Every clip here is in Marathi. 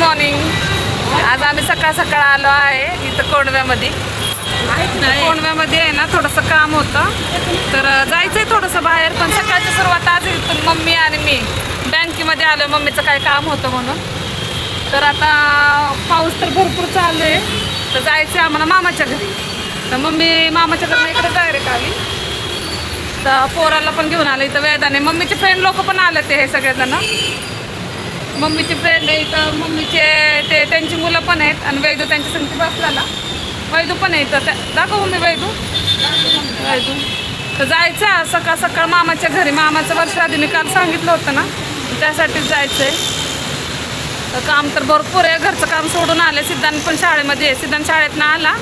मॉर्निंग. आज आम्ही सकाळ सकाळ आलो आहे इथं कोंडव्यामध्ये. कोंडव्यामध्ये आहे ना थोडंसं काम होतं, तर जायचं आहे थोडंसं बाहेर. पण सकाळची सुरुवात आज इथून मम्मी आणि मी बँकेमध्ये आलो. मम्मीचं काय काम होतं म्हणून. तर आता पाऊस तर भरपूर चालू आहे, तर जायचं आहे आम्हाला मामाच्या घरी. तर मम्मी मामाच्या घरी इकडे डायरेक्ट आली, तर पोराला पण घेऊन आलं इथं वेदाने. मम्मीचे फ्रेंड लोक पण आले ते हे सगळेजण. मम्मीचे फ्रेंड आहे इथं, मम्मीचे ते त्यांची मुलं पण आहेत आणि वैदू त्यांच्या संगती बसला. वैदू पण आहे इथं. दाखव मम्मी वैदू. तर जायचं आहे सकाळ सकाळ मामाच्या घरी. मामाचं वर्ष आधी मी काल सांगितलं होतं ना, त्यासाठीच जायचं आहे. तर काम तर भरपूर आहे. घरचं काम सोडून आले. सिद्धांत पण शाळेमध्ये आहे. सिद्धांत शाळेतनं आला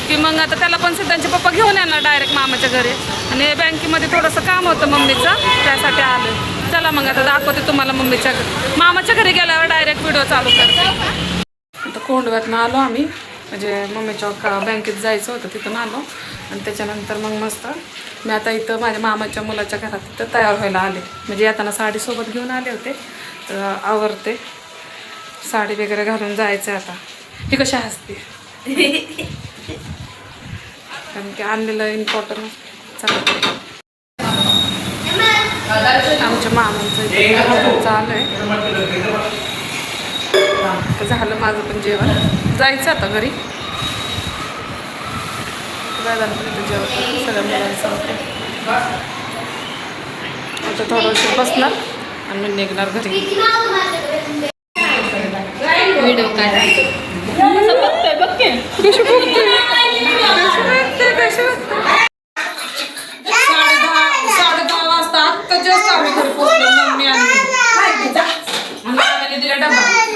की मग आता त्याला पण सिद्धांतचे पप्पा घेऊन येणार डायरेक्ट मामाच्या घरी. आणि बँकेमध्ये थोडंसं काम होतं मम्मीचं, त्यासाठी आलं. चला मग आता दाखवते तुम्हाला मम्मीच्या घरी. मामाच्या घरी गेल्यावर डायरेक्ट व्हिडिओ चालू करते. आता कोंडव्यातनं आलो आम्ही, म्हणजे मम्मीच्या बँकेत जायचं होतं, तिथून आलो. आणि त्याच्यानंतर मग मस्त मी आता इथं माझ्या मामाच्या मुलाच्या घरात इथं तयार व्हायला आले. म्हणजे येताना साडीसोबत घेऊन आले होते, तर आवरते. साडी वगैरे घालून जायचं आता. ही कशी असते कारण की आणलेलं इम्पॉर्टंट चालतं. आमच्या मामांचं चालू आहे. तर झालं माझं पण जेवण. जायचं आता घरी. जेवण सगळ्या मुलांचं होतं. आता थोडंसं बसणार आणि मी निघणार घरी. व्हिडिओ काय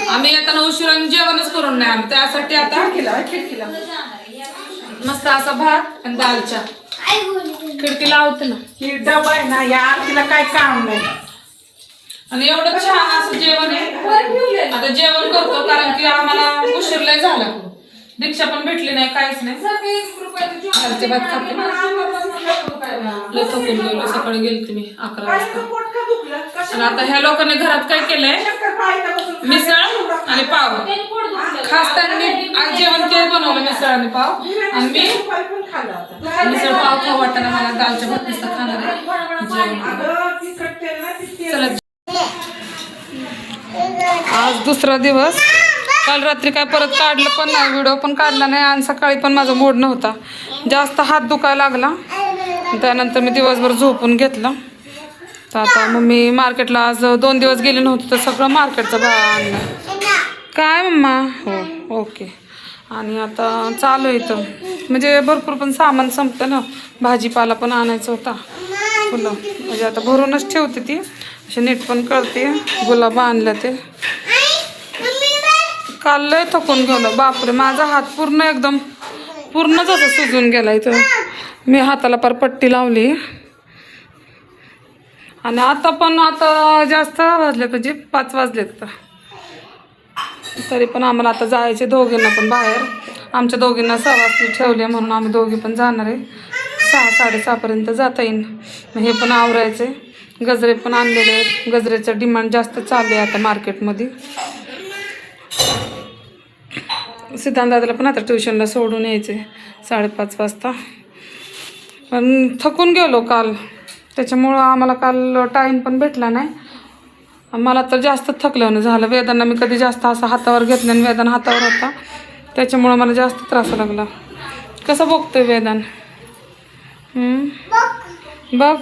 आम्ही येताना उशिरा जेवणच करून नाही आम्ही, त्यासाठी आता मस्त असा भात आणि दालच्या. खिडकी लावते ना, ही डबा आहे ना, या आरतीला काय काम नाही. आणि एवढं छान असं जेवण आहे. आता जेवण करतो कारण की आम्हाला उशीर लय झाला. दीक्षा पण भेटली नाही, काहीच नाही. दालचे भात खाते लय थकून गेलो. सकाळी गेले मी 11 वाजता. आणि आता ह्या लोकांनी घरात काय केलंय, मिसळ आणि पाव. खास त्यांनी आज जेवण ते बनवलं, मिसळ आणि पाव. आणि मी मिसळ पाव खाऊ वाटताना मला दालच्या भात नुसतं खाणार आहे. चला आज दुसरा दिवस. काल रात्री काय परत काढलं पण नाही, व्हिडिओ पण काढला नाही. आणि सकाळी पण माझा मूड नव्हता, जास्त हात दुखायला लागला. त्यानंतर मी दिवसभर झोपून घेतलं. तर आता मग मी मार्केटला आज 2 दिवस गेले नव्हते, तर सगळं मार्केटचं आणलं. काय मम्मा? हो ओके. आणि आता चालू आहे इथं, म्हणजे भरपूर पण सामान संपतं ना. भाजीपाला पण आणायचा होता, फुलं म्हणजे आता भरूनच ठेवते ती. असे नीट पण करते. गुलाब आणलं ते. काल लय थकून गेलो बापरे. माझा हात पूर्णच असं सुजून गेला. इथं मी हाताला पार पट्टी लावली. आणि आता जास्त वाजले, म्हणजे 5 वाजलेत आता. तरी पण आम्हाला आता जायचे दोघींना पण बाहेर. आमच्या दोघींना 6 वाजता ठेवले म्हणून आम्ही दोघी पण जाणार आहे. 6-6:30 पर्यंत जाता येईल. हे पण आवरायचे. गजरे पण आणलेले आहेत. गजरेचं डिमांड जास्त चालू आहे आता मार्केटमध्ये. सिद्धांत दादाला पण आता ट्युशनला सोडून यायचे 5:30 वाजता. पण थकून गेलो काल, त्याच्यामुळं आम्हाला काल टाईम पण भेटला नाही. मला तर जास्त थकल्यानं झालं. वेदांना मी कधी जास्त असं हातावर घेतलं आणि वेदान हातावर होता, त्याच्यामुळं मला जास्त त्रास लागला. कसं बघतोय वेदान? बघ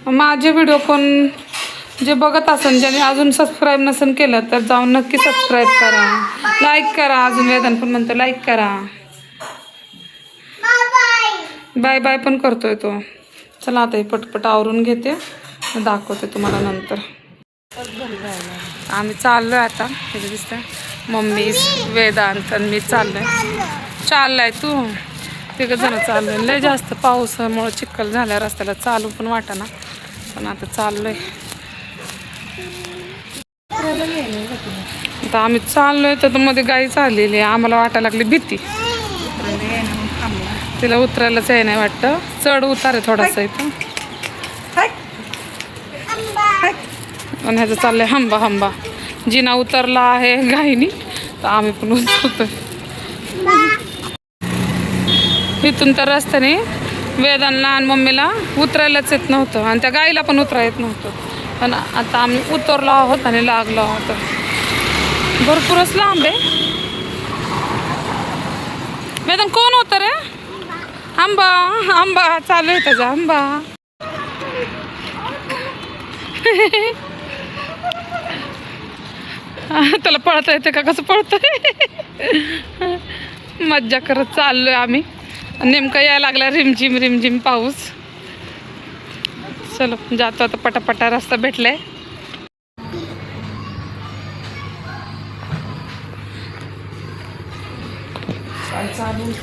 माझे व्हिडिओ कोण जे बघत असेल, ज्याने अजून सबस्क्राईब नसेल केलं, तर जाऊन नक्की सबस्क्राईब करा, लाईक करा. अजून वेदान पण म्हणतो लाईक करा. बाय बाय पण करतोय तो. चला आता हे पटपट आवरून घेते, दाखवते तुम्हाला नंतर. आम्ही चाललोय आता. हे दिसतंय मम्मी, वेदांत आणि मी चाललाय तू. 3 जण चाललोय. लय जास्त पावसामुळे चिखल झाल्या रस्त्याला, चालू पण वाटेना. पण आता चाललोय. आता आम्ही चाललोय तर मध्ये गाई चाललेली आहे. आम्हाला वाटायला लागली भीती. तिला उतरायलाच आहे नाही वाटतं. चढ उतार आहे थोडासा इथं. आणि ह्याचं चाललंय हंबा हंबा. जिना उतरला आहे गाईनी तर आम्ही पण उतरतोय. इथून तर रस्त्याने वेदांना आणि मम्मीला उतरायलाच येत नव्हतं आणि त्या गाईला पण उतरायला येत नव्हतं. पण आता आम्ही उतरलो आहोत आणि लागलो आहोत. भरपूरच लांब आहे. वेदन कोण होतं रे? आंबा आंबा चालू आहे त्याचा आंबा. त्याला पळता येते का? कसं पळतंय? मज्जा करत चाललोय आम्ही. नेमकं यायला लागला रिमझिम रिमझिम पाऊस. चलो जातो आता, पटापटा रस्ता भेटलाय.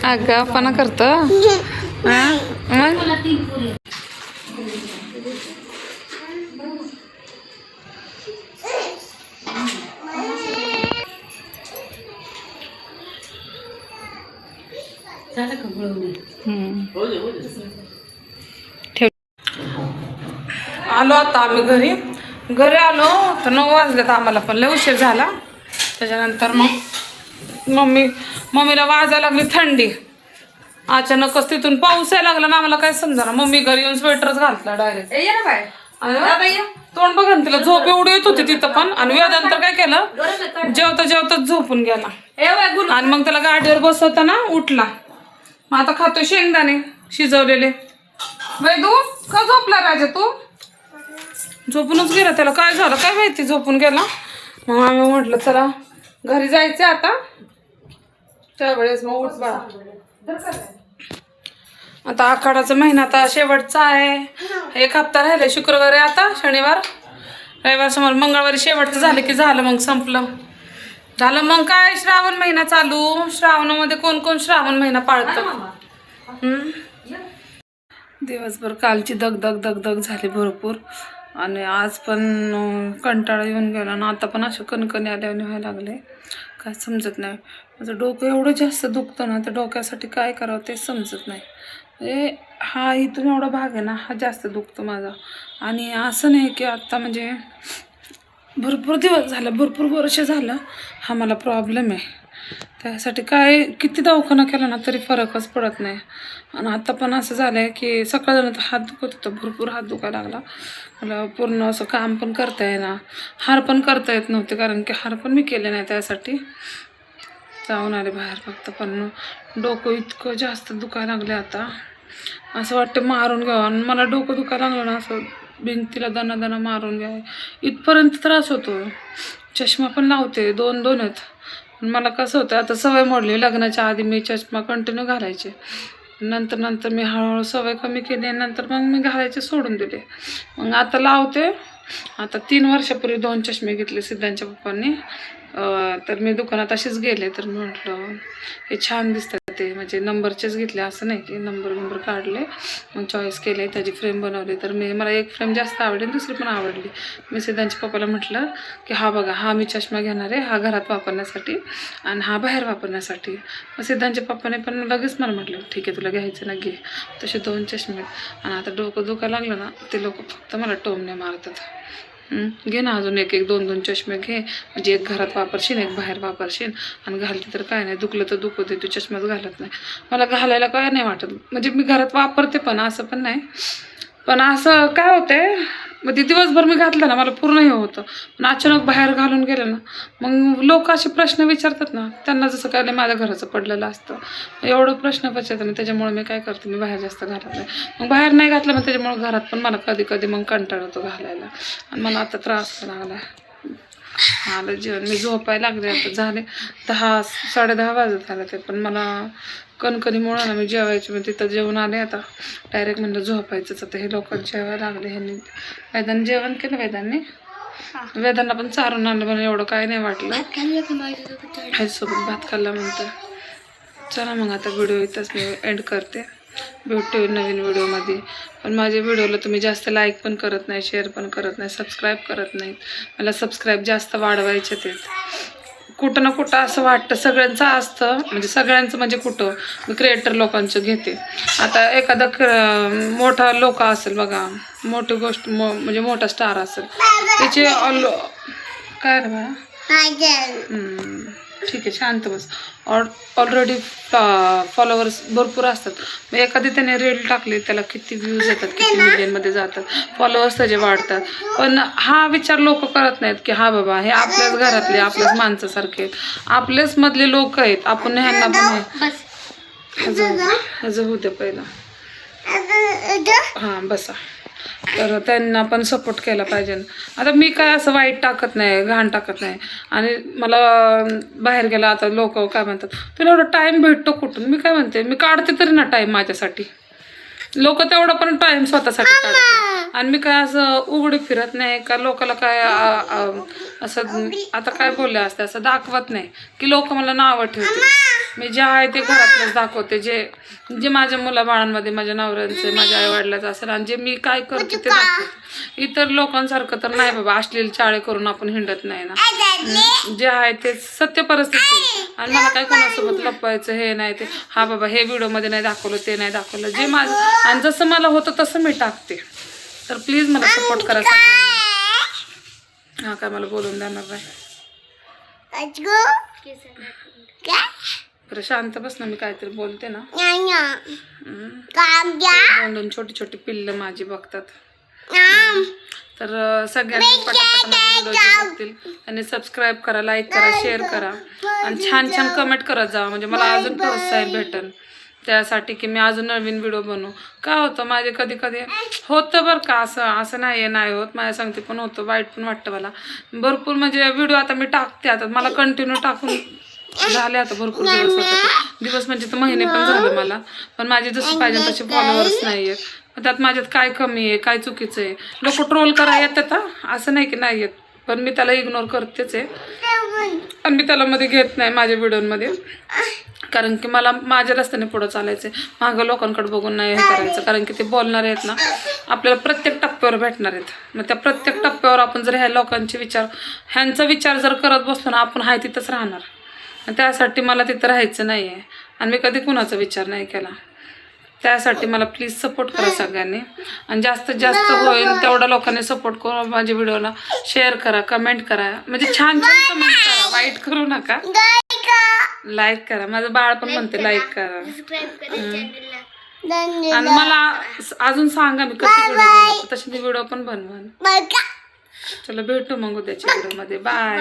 अगं पण करतो आलो आता आम्ही घरी आलो तर 9 वाजलेत आम्हाला, पण लय उशीर झाला. त्याच्यानंतर मग मम्मीला वाजायला लागली थंडी. अचानकच तिथून पाऊस यायला लागला ना, आम्हाला काय समजा. मम्मी घरी येऊन स्वेटरच घातला डायरेक्ट. तोंड बघा ना, तिला झोप एवढी येत होती तिथं पण. आणि वेदांतर काय केलं, जेवताच झोपून गेला. आणि मग त्याला गाडीवर बसवताना उठला. मग आता खातोय शेंगदाणे शिजवलेले. वैदू का झोपला राजा तू? झोपूनच गेला. त्याला काय झालं काय माहिती, झोपून गेला. मग आम्ही म्हटलं चला घरी जायचं आता. त्यावेळेस मग उठ बाळा. आता आखाडाचा महिना आता शेवटचा आहे. 1 हप्ता राहिलाय. शुक्रवारी आता शनिवार रविवार समोर मंगळवारी शेवटचं झालं की झालं, मग संपलं. झालं मग काय श्रावण महिना चालू. श्रावणामध्ये कोण कोण श्रावण महिना पाळतं. दिवसभर कालची दगदग झाली भरपूर. आणि आज पण कंटाळा येऊन गेला ना. आता पण असे कणकणी आल्याने व्हायला लागले, काय समजत नाही. माझं डोकं एवढं जास्त दुखतं ना, त्या डोक्यासाठी काय करावं ते समजत नाही. म्हणजे हा इथून एवढा भाग आहे ना, हा जास्त दुखतो माझा. आणि असं नाही की आत्ता म्हणजे भरपूर दिवस झालं, भरपूर वर्ष झालं हा मला प्रॉब्लेम आहे. त्यासाठी काय किती दवाखाना केला ना तरी फरकच पडत नाही. आणि आता पण असं झालं आहे की सकाळपर्यंत हात दुखत होता, भरपूर हात दुखायला लागला मला. पूर्ण असं काम पण करता येईना, हार पण करता येत नव्हते, कारण की हार पण मी केले नाही. त्यासाठी जाऊन आले बाहेर फक्त. पण डोकं इतकं जास्त दुखायला लागले आता, असं वाटतं मारून घ्यावं. आणि मला डोकं दुखायला लागलं ना, असं भिंतीला दना मारून घ्यावं इथपर्यंत त्रास होतो. चष्मा पण लावते, 2 आहेत. पण मला कसं होतं आता सवय मोडली. लग्नाच्या आधी मी चष्मा कंटिन्यू घालायचे. नंतर मी हळूहळू सवय कमी केली. नंतर मग मी घालायचे सोडून दिले. मग आता लावते. आता 3 वर्षापूर्वी 2 चष्मे घेतले सिद्धांच्या पप्पांनी. तर मी दुकानात असेच गेले तर मी म्हटलं हे छान दिसतात ते, म्हणजे नंबरचेच घेतले असं नाही की नंबर काढले. मग चॉईस केले, त्याची फ्रेम बनवली. तर मला एक फ्रेम जास्त आवडली, दुसरी पण आवडली. मी सिद्धांच्या पप्पाला म्हटलं की हा बघा, हा मी चष्मा घेणार आहे, हा घरात वापरण्यासाठी आणि हा बाहेर वापरण्यासाठी. मग सिद्धांच्या पप्पाने पण लगेच मला म्हटलं ठीक आहे तुला घ्यायचं ना घे. तसे 2 चष्मे. आणि आता डोकं दुखायला लागलं ना, ते लोक फक्त मला टोमणे मारतात. घे ना अजून 2 चष्मे घे, म्हणजे एक घरात वापरशील, एक बाहेर वापरशील. आणि घालते तर काय नाही, दुखलं तर दुखू दे, तू चष्माच घालत नाही. मला घालायला काय नाही वाटत, म्हणजे मी घरात वापरते पण असं पण नाही. पण असं काय होतंय, मग ते दिवसभर मी घातलं ना मला पूर्ण हे होतं. पण अचानक बाहेर घालून गेलं ना, मग लोक असे प्रश्न विचारतात ना, त्यांना जसं काय माझ्या घराचं पडलेलं असतं. एवढं प्रश्न विचारतात ना, त्याच्यामुळे मी काय करते, मी बाहेर जास्त घालत नाही. मग बाहेर नाही घातलं मग त्याच्यामुळे घरात पण मला कधी मग कंटाळा होतो घालायला. आणि मला आता त्रास लागला आलं जेवण. मी झोपायला लागले. आता झाले 10 साडे 10 वाजत आले ते. पण मला कणकणीमुळे ना मी जेवायची, मग तिथं जेवण आले. आता डायरेक्ट म्हणलं झोपायचंच. आता हे लोक जेवायला लागले. ह्यांनी वेदांनी जेवण केलं. वेदांना पण चारून आणलं, पण एवढं काय नाही वाटलं. ह्याच्यासोबत भात खाल्ला म्हणतं. चला मग आता व्हिडिओ इथंच मी एंड करते. भेटू नवीन व्हिडिओमध्ये. पण माझ्या व्हिडिओला तुम्ही जास्त लाईक पण करत नाही, शेअर पण करत नाही, सबस्क्राईब करत नाहीत. मला सबस्क्राईब जास्त वाढवायचे ते. कुठं ना कुठं असं वाटतं सगळ्यांचं असतं, म्हणजे सगळ्यांचं म्हणजे कुठं मी क्रिएटर लोकांचं घेते. आता एखादा मोठा लोक असेल बघा, मोठी गोष्ट म्हणजे मोठा स्टार असेल, त्याचे काय रे बाळा ठीक आहे शांत बस. ऑलरेडी फॉलोअर्स भरपूर असतात. मग एखादी त्याने रील टाकली, त्याला किती व्ह्यूज येतात, किती मिलियनमध्ये जातात, फॉलोअर्स त्याचे वाढतात. पण हा विचार लोक करत नाहीत की हा बाबा हे आपल्याच घरातले, आपल्याच माणसासारखे आहेत, आपलेच मधले लोक आहेत, आपण ह्यांना पण ह्याचं होते पहिला हां बसा. तर त्यांना पण सपोर्ट केला पाहिजे. आता मी काय असं वाईट टाकत नाही, घाण टाकत नाही. आणि मला बाहेर गेला आता लोक काय म्हणतात, तुला एवढा टाईम भेटतो कुठून? मी काय म्हणते, मी काढते तरी ना टाईम माझ्यासाठी. लोक तेवढा पण टाईम स्वतःसाठी काढतात. आणि मी काय असं उघडी फिरत नाही का लोकाला काय असं आता काय बोलले असते असं दाखवत नाही की लोक मला नावं ठेवते. मी जे आहे ते घरातलंच दाखवते, जे माझ्या मुलाबाळांमध्ये माझ्या नवऱ्यांचे, माझ्या आईवडिलाचं असेल, आणि जे मी काय करते ते दाखवते. इतर लोकांसारखं तर नाही बाबा, अश्लील चाळे करून आपण हिंडत नाही ना. जे आहे ते सत्य परिस्थिती. आणि मला काय कोणासोबत लपवायचं हे नाही ते, हा बाबा हे व्हिडिओमध्ये नाही दाखवलं, ते नाही दाखवलं, जे माझं आणि जसं मला होतं तसं मी टाकते. तर प्लीज मला सपोर्ट करा सगळ्यांनी. हा काय मला बोलून देणार नाही. बरं शांत बस ना, मी काहीतरी बोलते ना. दोन छोटी छोटी पिल्लं माझी बघतात. तर सगळ्यांनी पटापट व्हिडिओ बघतील आणि सबस्क्राईब करा, लाईक करा, शेअर करा आणि छान छान कमेंट करत जा, म्हणजे मला अजून प्रोत्साहन भेटेल त्यासाठी की मी अजून नवीन व्हिडिओ बनवू. काय होतं माझे कधी कधी होतं बरं का, असं नाही होत, माझ्या सांगते पण होतं, वाईट पण वाटतं मला भरपूर. म्हणजे व्हिडिओ आता मी टाकते, आता मला कंटिन्यू टाकून झाले आता भरपूर दिवस म्हणजे तर महिने पण झाले मला. पण माझे जसे पाहिजे तसे फॉलोअर्स नाही आहेत. त्यात माझ्यात काय कमी आहे, काय चुकीचं आहे. लोक ट्रोल करा येतात असं नाही की नाही येत, पण मी त्याला इग्नोर करतेच आहे. आणि मी त्याला मध्ये घेत नाही माझ्या व्हिडिओमध्ये, कारण की मला माझ्या रस्त्याने पुढं चालायचं आहे. मागं लोकांकडे बघून नाही हे करायचं, कारण की ते बोलणारे आहेत ना आपल्याला प्रत्येक टप्प्यावर भेटणार आहेत. मग त्या प्रत्येक टप्प्यावर आपण जर ह्या लोकांचे ह्यांचा विचार जर करत बसतो ना, आपण आहे तिथंच राहणार. त्यासाठी मला तिथं राहायचं नाही आहे. आणि मी कधी कुणाचा विचार नाही केला. त्यासाठी मला प्लीज सपोर्ट करा सगळ्यांनी, आणि जास्तीत जास्त होईल तेवढ्या लोकांनी सपोर्ट करा. माझ्या व्हिडिओला शेअर करा, कमेंट करा, म्हणजे छान छान कमेंट करा, वाईट करू नका. लाईक करा, माझं बाळ पण म्हणते लाईक करा. आणि मला अजून सांगा मी कशी व्हिडिओ बनवतो, तशी मी व्हिडिओ पण बनवा. चला भेटू मग उद्याच्या व्हिडिओमध्ये. बाय.